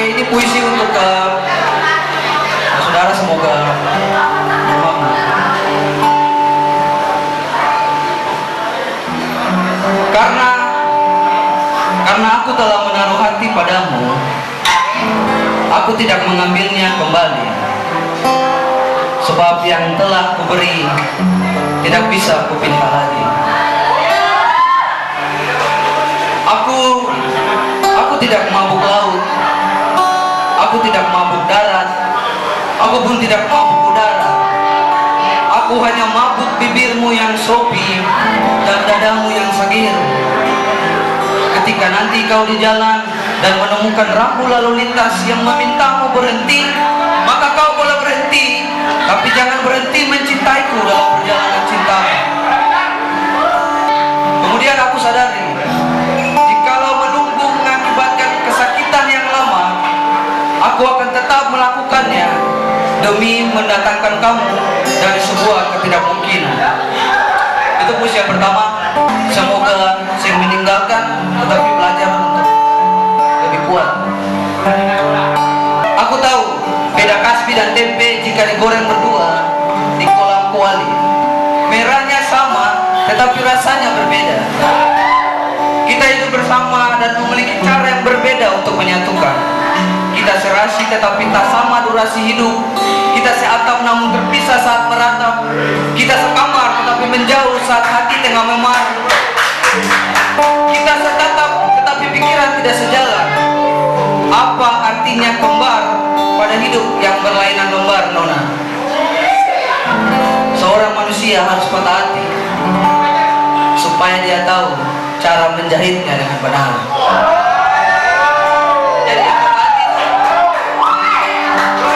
ini puisi untuk saudara, semoga bermakna. Karena aku telah menaruh hati padamu, aku tidak mengambilnya kembali. Sebab yang telah kuberi tidak bisa kupinta lagi. Aku tidak mabuk laut, aku tidak mabuk darat, aku pun tidak mabuk udara. Aku hanya mabuk bibirmu yang sopi dan dadamu yang sagir. Ketika nanti kau di jalan dan menemukan rambu lalu lintas yang memintamu berhenti, maka kau boleh berhenti, tapi jangan berhenti mencintaiku dalam perjalanan cintamu. Kemudian aku sadari, jikalau menunggu mengakibatkan kesakitan yang lama, aku akan tetap melakukannya demi mendatangkan kamu dari sebuah ketidakmungkinan. Itu puisi yang pertama. Semoga saya meninggalkan tetapi belajar untuk lebih kuat. Aku tahu beda kasbi dan tempe jika digoreng berdua di kolam kuali. Merahnya sama tetapi rasanya berbeda. Kita hidup bersama dan memiliki cara yang berbeda untuk menyatukan. Kita serasi tetapi tak sama durasi hidup. Kita seatap namun terpisah saat meratap. Kita sekamar tetapi menjauh saat hati tengah memar. Kita setatap tetapi pikiran tidak sejalan. Apa artinya kembar pada hidup yang berlainan lembar, Nona? Seorang manusia harus patah hati supaya dia tahu cara menjahitnya dengan benar. Jadi yang patah hati itu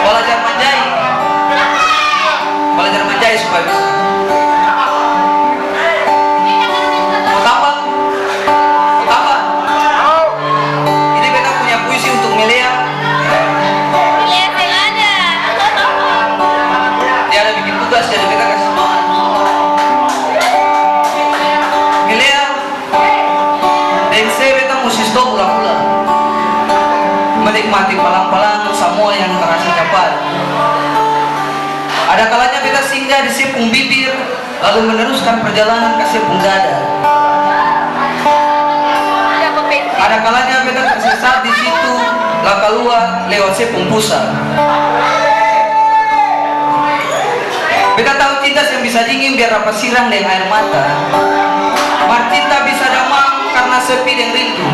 belajar menjahit supaya bisa. Menikmati palang-palang semua yang terasa cepat. Ada kalanya kita singgah di sipung bibir, lalu meneruskan perjalanan ke sipung dada. Ada kalanya kita tersesat di situ, lalu keluar lewat sipung pusat. Beta tahu cinta yang bisa dingin biar apa sirang dengan air mata. Marcinta bisa damang karena sepi dan rindu.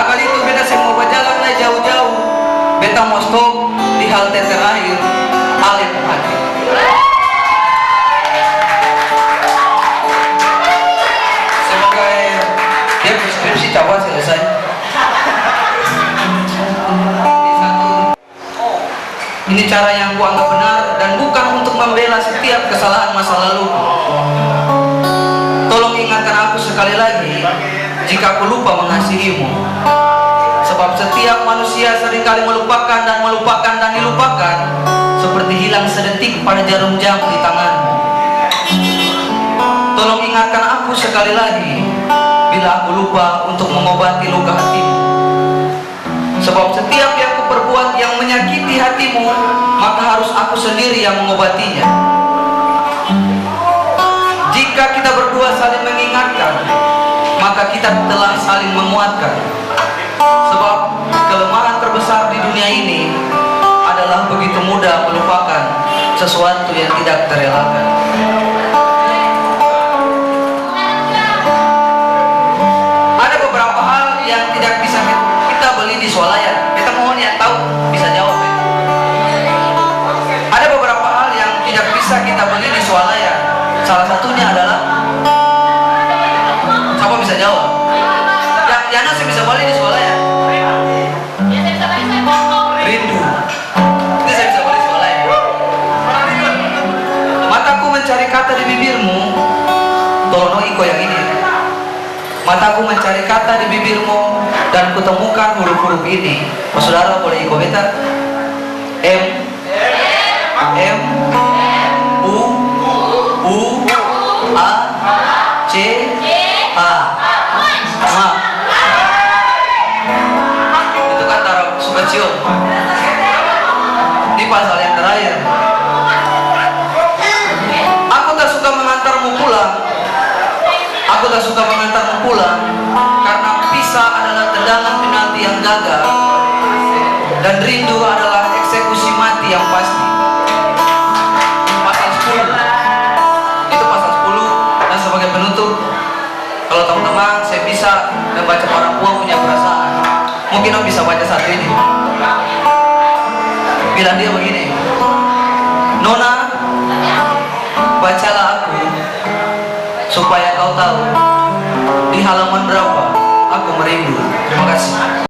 Kali itu beta semua berjalan lah jauh-jauh. Beta mau stop di halte terakhir Alep Hati. Semoga dia skripsi coba selesai. Ini cara yang kuanggap benar dan bukan untuk membela setiap kesalahan masa lalu. Tolong ingatkan aku sekali lagi jika aku lupa mengasihimu. Sebab setiap manusia seringkali melupakan dan dilupakan, seperti hilang sedetik pada jarum jam di tanganmu. Tolong ingatkan aku sekali lagi bila aku lupa untuk mengobati luka hatimu. Sebab setiap yang kuperbuat yang menyakiti hatimu, maka harus aku sendiri yang mengobatinya. Jika kita berdua saling mengingatkan, maka kita telah saling menguatkan. Sebab kelemahan terbesar di dunia ini adalah begitu mudah melupakan sesuatu yang tidak terelakkan. Ada beberapa hal yang tidak bisa kita beli di swalayan. Kita mohon yang tahu bisa jawab. Ada beberapa hal yang tidak bisa kita beli di swalayan. Salah satunya adalah, siapa bisa jawab? Yang saya bisa beli di swalayan. Rindu. Itu saya bisa beli di swalayan. Mataku mencari kata di bibirmu. Tolong iko yang ini. Mataku mencari kata di bibirmu dan kutemukan huruf-huruf ini. Saudara boleh iko beta? M U A C H. Itu kata cium. Di pasal yang terakhir, aku tak suka mengantarmu pulang. Aku tak suka mengantarmu pulang karena pisah adalah tendangan penalti yang gagal dan rindu adalah eksekusi mati yang pasti. Pasal 10. Itu pasal 10. Dan sebagai penutup, kalau teman-teman saya bisa membaca orang tua punya perasaan, mungkin om bisa baca satu ini. Bilang dia begini, Nona, bacalah aku supaya kau tahu di halaman berapa aku merindu. Terima kasih.